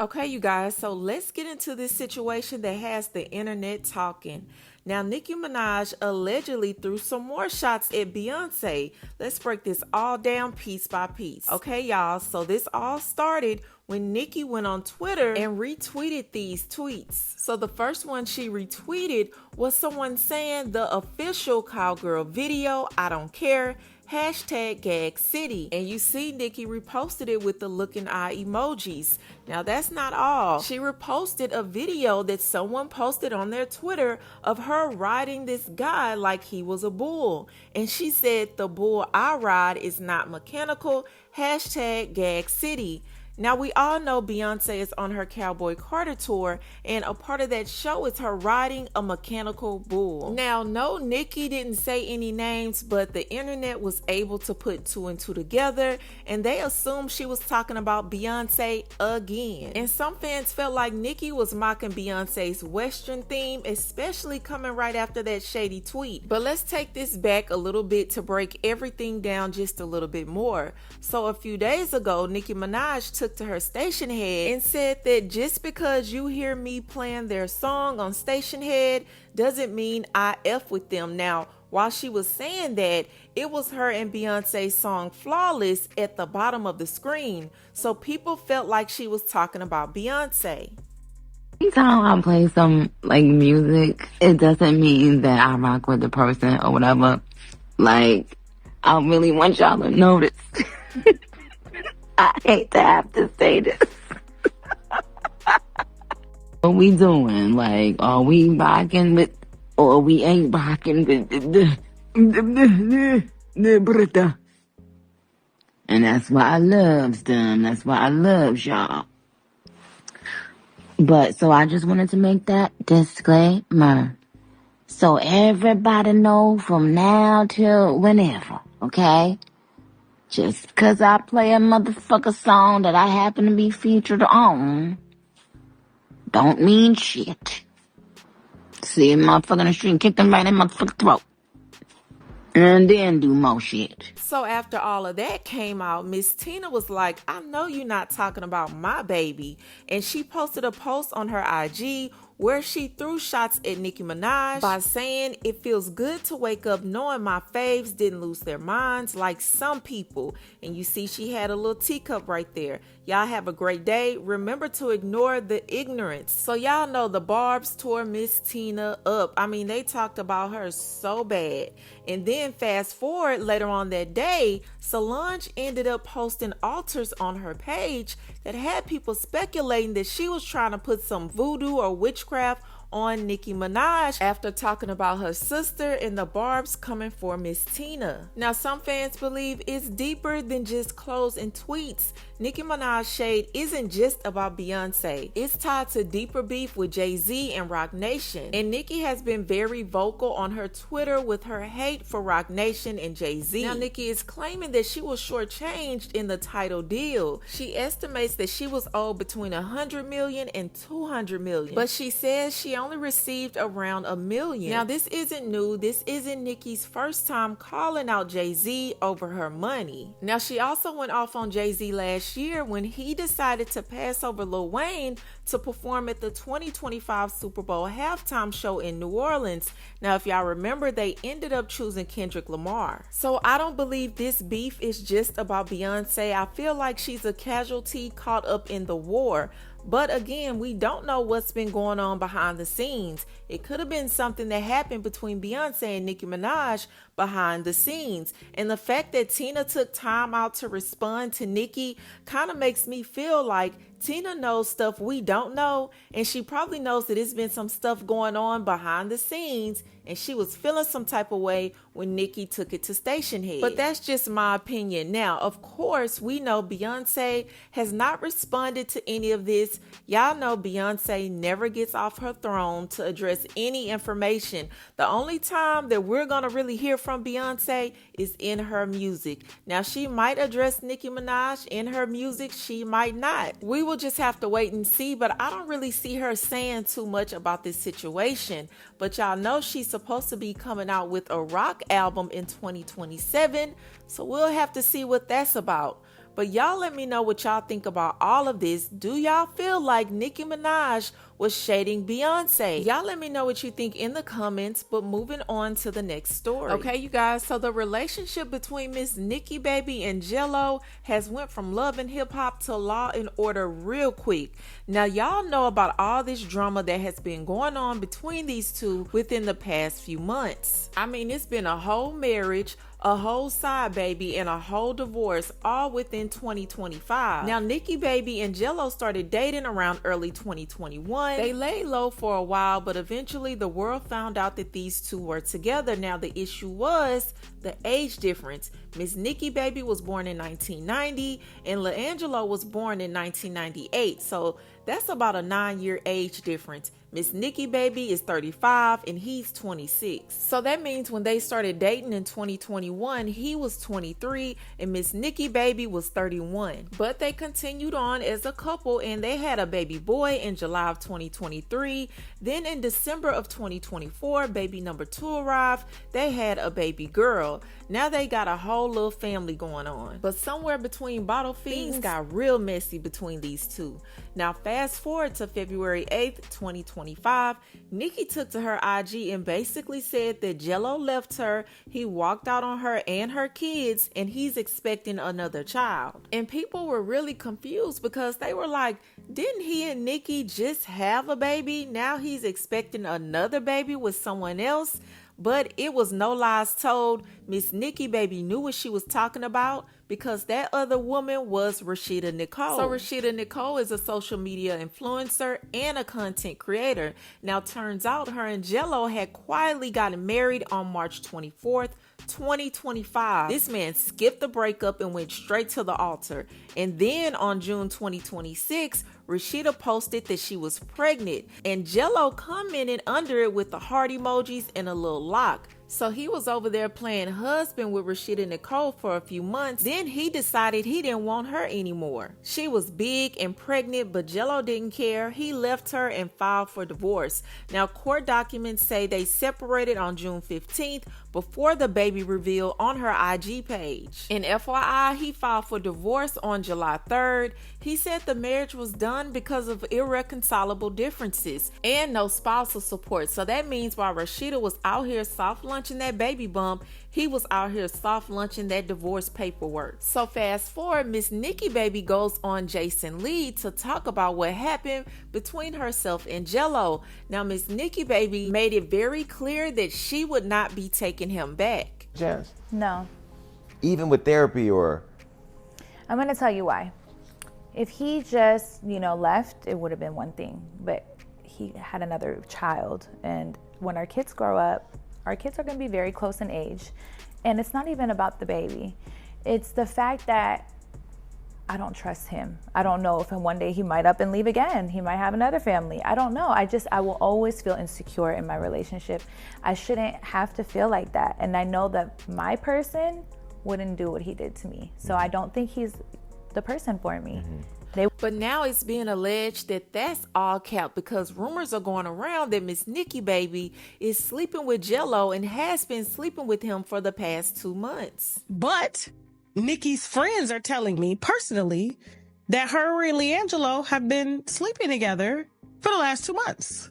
Okay, you guys, so let's get into this situation that has the internet talking. Now, Nicki Minaj allegedly threw some more shots at Beyonce. Let's break this all down piece by piece. Okay, y'all, so this all started when Nicki went on Twitter and retweeted these tweets. So the first one she retweeted was someone saying the official Cowgirl video, I don't care, hashtag Gag City. And you see Nicki reposted it with the looking eye emojis. Now that's not all. She reposted a video that someone posted on their Twitter of her riding this guy like he was a bull. And she said the bull I ride is not mechanical, hashtag Gag City. Now, we all know Beyonce is on her Cowboy Carter tour, and a part of that show is her riding a mechanical bull. Now, no, Nicki didn't say any names, but the internet was able to put two and two together, and they assumed she was talking about Beyonce again. And some fans felt like Nicki was mocking Beyonce's Western theme, especially coming right after that shady tweet. But let's take this back a little bit to break everything down just a little bit more. So a few days ago, Nicki Minaj took to her station head and said that just because you hear me playing their song on station head doesn't mean I F with them. Now, while she was saying that, it was her and Beyonce's song Flawless at the bottom of the screen. So people felt like she was talking about Beyonce. Anytime I play some like music, it doesn't mean that I rock with the person or whatever. Like, I really want y'all to notice. I hate to have to say this. What we doing? Like, are we rocking with, or we ain't rocking with the and that's why I loves them. That's why I loves y'all. But, so I just wanted to make that disclaimer. So everybody know from now till whenever, okay? Just because I play a motherfucker song that I happen to be featured on, don't mean shit. See a motherfucker in the street and kick them right in the motherfucking throat. And then do more shit. So after all of that came out, Miss Tina was like, I know you're not talking about my baby. And she posted a post on her IG where she threw shots at Nicki Minaj by saying it feels good to wake up knowing my faves didn't lose their minds like some people. And you see she had a little teacup right there. Y'all have a great day. Remember to ignore the ignorance. So y'all know the Barbs tore Miss Tina up. I mean, they talked about her so bad. And then fast forward later on that day, Solange ended up posting altars on her page that had people speculating that she was trying to put some voodoo or witchcraft on Nicki Minaj after talking about her sister and the Barbs coming for Miss Tina. Now, some fans believe it's deeper than just clothes and tweets. Nicki Minaj shade isn't just about Beyonce. It's tied to deeper beef with Jay-Z and Roc Nation. And Nicki has been very vocal on her Twitter with her hate for Roc Nation and Jay-Z. Now, Nicki is claiming that she was shortchanged in the title deal. She estimates that she was owed between $100 million and $200 million. But she says she only received around $1 million. Now, this isn't new. This isn't Nicki's first time calling out Jay-Z over her money. Now, she also went off on Jay-Z last year when he decided to pass over Lil Wayne to perform at the 2025 Super Bowl halftime show in New Orleans. Now, if y'all remember, they ended up choosing Kendrick Lamar. So I don't believe this beef is just about Beyonce. I feel like she's a casualty caught up in the war. But again, we don't know what's been going on behind the scenes. It could have been something that happened between Beyonce and Nicki Minaj behind the scenes. And the fact that Tina took time out to respond to Nicki kind of makes me feel like Tina knows stuff we don't know, and she probably knows that it's been some stuff going on behind the scenes, and she was feeling some type of way when Nicki took it to station head. But that's just my opinion. Now, of course, we know Beyonce has not responded to any of this. Y'all know Beyonce never gets off her throne to address any information. The only time that we're going to really hear from Beyonce is in her music. Now, she might address Nicki Minaj in her music. She might not. We will just have to wait and see, but I don't really see her saying too much about this situation. But y'all know she's supposed to be coming out with a rock album in 2027, so we'll have to see what that's about. But y'all let me know what y'all think about all of this. Do y'all feel like Nicki Minaj was shading Beyonce? Y'all let me know what you think in the comments, but moving on to the next story. Okay, you guys, so the relationship between Miss Nicki Baby and Gelo has went from Love and Hip Hop to Law and Order real quick. Now, y'all know about all this drama that has been going on between these two within the past few months. I mean, it's been a whole marriage, a whole side baby, and a whole divorce, all within 2025. Now, Nicki Baby and Gelo started dating around early 2021. They laid low for a while, but eventually the world found out that these two were together. Now, the issue was the age difference. Miss Nicki Baby was born in 1990 and LaAngelo was born in 1998. So that's about a 9-year age difference. Miss Nicki Baby is 35 and he's 26. So that means when they started dating in 2021, he was 23 and Miss Nicki Baby was 31. But they continued on as a couple and they had a baby boy in July of 2023. Then in December of 2024, baby number 2 arrived. They had a baby girl. Now they got a whole little family going on. But somewhere between bottle feeds, things got real messy between these two. Now fast forward to February 8th, 2025, Nikki took to her IG and basically said that Gelo left her, he walked out on her and her kids, and he's expecting another child. And people were really confused because they were like, didn't he and Nikki just have a baby? Now he's expecting another baby with someone else? But it was no lies told. Miss Nicki Baby knew what she was talking about because that other woman was Rashidita Nicole. So Rashidita Nicole is a social media influencer and a content creator. Now turns out her and Gelo had quietly gotten married on March 24th, 2025. This man skipped the breakup and went straight to the altar. And then on June 2026, Rashida posted that she was pregnant and Gelo commented under it with the heart emojis and a little lock. So he was over there playing husband with Rashidita Nicole for a few months. Then he decided he didn't want her anymore. She was big and pregnant, but Gelo didn't care. He left her and filed for divorce. Now, court documents say they separated on June 15th before the baby reveal on her IG page. And FYI, he filed for divorce on July 3rd. He said the marriage was done because of irreconcilable differences and no spousal support. So that means while Rashida was out here soft lunching that baby bump, he was out here soft lunching that divorce paperwork. So fast forward, Miss Nicki Baby goes on Jason Lee to talk about what happened between herself and Gelo. Now Miss Nicki Baby made it very clear that she would not be taking him back. Jazz? No. Even with therapy or? I'm going to tell you why. If he just, left, it would have been one thing. But he had another child. And when our kids grow up, our kids are going to be very close in age. And it's not even about the baby. It's the fact that I don't trust him. I don't know if one day he might up and leave again. He might have another family. I don't know. I will always feel insecure in my relationship. I shouldn't have to feel like that. And I know that my person wouldn't do what he did to me. So I don't think he's the person for me. But now it's being alleged that that's all cap because rumors are going around that Miss Nicki Baby is sleeping with Gelo and has been sleeping with him for the past 2 months. But Nikki's friends are telling me personally that her and LeAngelo have been sleeping together for the last 2 months.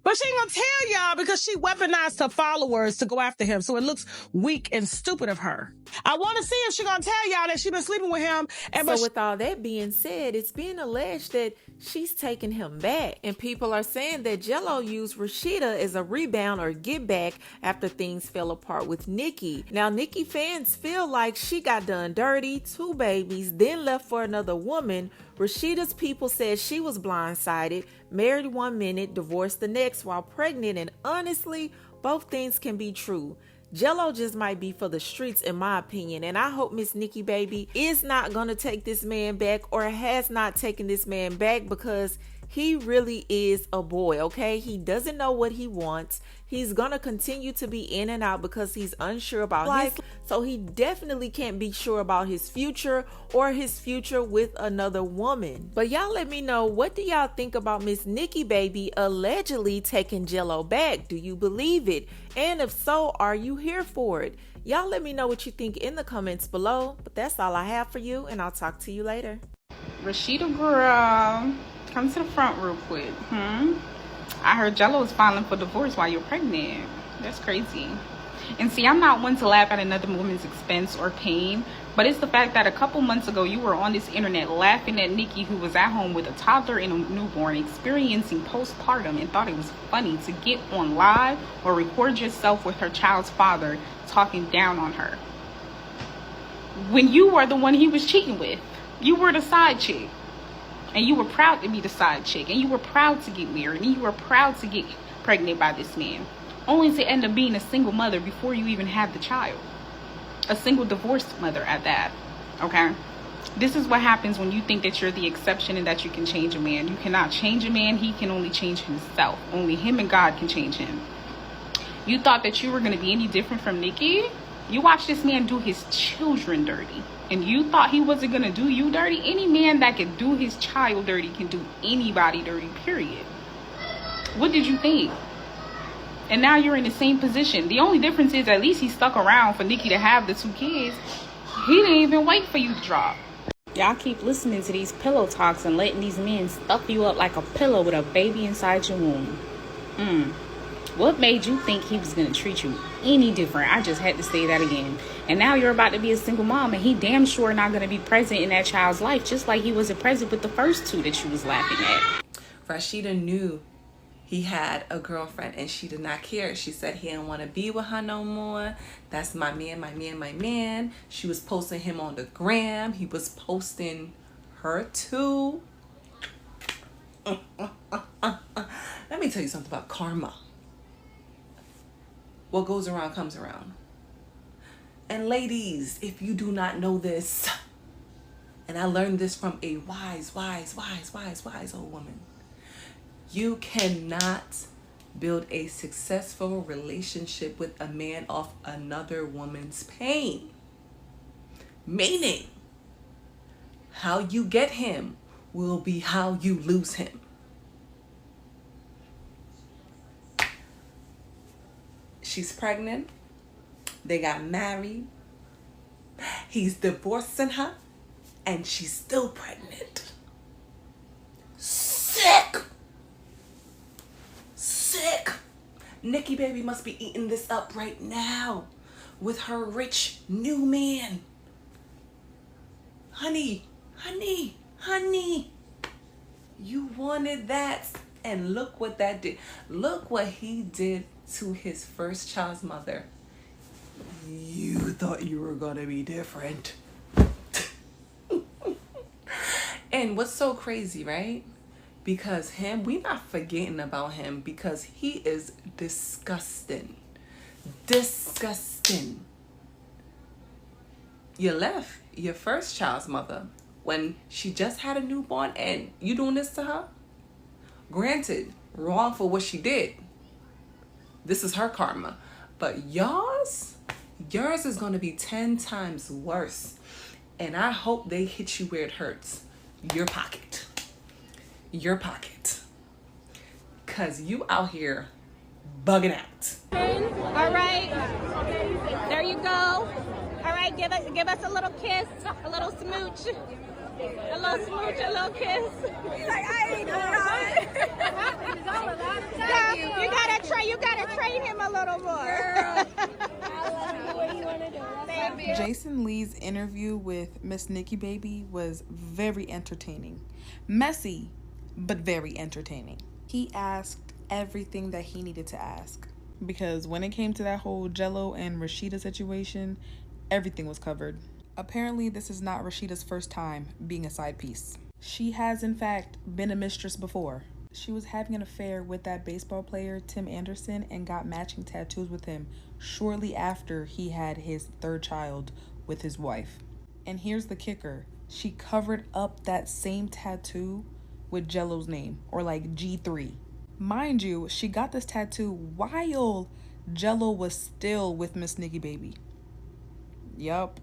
But she ain't gonna tell y'all because she weaponized her followers to go after him. So it looks weak and stupid of her. I want to see if she gonna tell y'all that she been sleeping with him. So with all that being said, it's being alleged that she's taking him back. And people are saying that Gelo used Rashida as a rebound or get back after things fell apart with Nikki. Now, Nikki fans feel like she got done dirty, 2 babies, then left for another woman. Rashida's people said she was blindsided, married 1 minute, divorced the next while pregnant, and honestly, both things can be true. Gelo just might be for the streets in my opinion, and I hope Miss Nicki Baby is not gonna take this man back or has not taken this man back because He really is a boy, okay? He doesn't know what he wants. He's gonna continue to be in and out because he's unsure about life. So he definitely can't be sure about his future or his future with another woman. But y'all let me know, what do y'all think about Miss Nicki baby allegedly taking Gelo back? Do you believe it? And if so, are you here for it? Y'all let me know what you think in the comments below. But that's all I have for you, and I'll talk to you later. Rashida girl, come to the front real quick. I heard Jello was filing for divorce while you're pregnant. That's crazy. And see, I'm not one to laugh at another woman's expense or pain, but it's the fact that a couple months ago you were on this internet laughing at Nikki, who was at home with a toddler and a newborn experiencing postpartum, and thought it was funny to get on live or record yourself with her child's father talking down on her, when you were the one he was cheating with. You were the side chick, and you were proud to be the side chick, and you were proud to get married, and you were proud to get pregnant by this man, only to end up being a single mother before you even had the child. A single divorced mother at that, okay? This is what happens when you think that you're the exception and that you can change a man. You cannot change a man. He can only change himself. Only him and God can change him. You thought that you were going to be any different from Nikki? You watched this man do his children dirty, and you thought he wasn't going to do you dirty? Any man that can do his child dirty can do anybody dirty, period. What did you think? And now you're in the same position. The only difference is at least he stuck around for Nikki to have the 2 kids. He didn't even wait for you to drop. Y'all keep listening to these pillow talks and letting these men stuff you up like a pillow with a baby inside your womb. What made you think he was going to treat you any different? I just had to say that again. And now you're about to be a single mom, and he damn sure not going to be present in that child's life, just like he wasn't present with the first 2 that you was laughing at. Rashida knew he had a girlfriend, and she did not care. She said he didn't want to be with her no more. That's my man, my man, my man. She was posting him on the gram. He was posting her too. Let me tell you something about karma. What goes around comes around. And ladies, if you do not know this, and I learned this from a wise old woman, you cannot build a successful relationship with a man off another woman's pain. Meaning, how you get him will be how you lose him. She's pregnant. They got married. He's divorcing her, and she's still pregnant. Sick. Nicki baby must be eating this up right now with her rich new man. Honey, you wanted that, and look what that did. Look what he did to his first child's mother. You thought you were gonna be different. And what's so crazy, right? Because we not forgetting about him, because he is disgusting. You left your first child's mother when she just had a newborn, and you doing this to her? Granted, wrong for what she did. This is her karma. But yours is going to be 10 times worse. And I hope they hit you where it hurts. Your pocket. Because you out here bugging out. All right. There you go. All right, give us a little kiss, a little smooch. A little kiss. He's like, I ain't doing that. You gotta train him a little more. Jason Lee's interview with Miss Nicki baby was very entertaining. Messy, but very entertaining. He asked everything that he needed to ask, because when it came to that whole Gelo and Rashida situation, everything was covered. Apparently, this is not Rashida's first time being a side piece. She has, in fact, been a mistress before. She was having an affair with that baseball player, Tim Anderson, and got matching tattoos with him shortly after he had his 3rd child with his wife. And here's the kicker. She covered up that same tattoo with Jello's name, or like G3. Mind you, she got this tattoo while Jello was still with Miss Nicki Baby. Yup.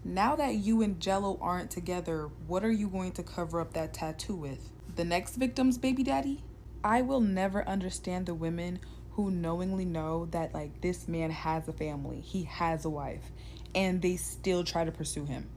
Now that you and Jello aren't together, what are you going to cover up that tattoo with? The next victim's baby daddy? I will never understand the women who knowingly know that like this man has a family, he has a wife, and they still try to pursue him.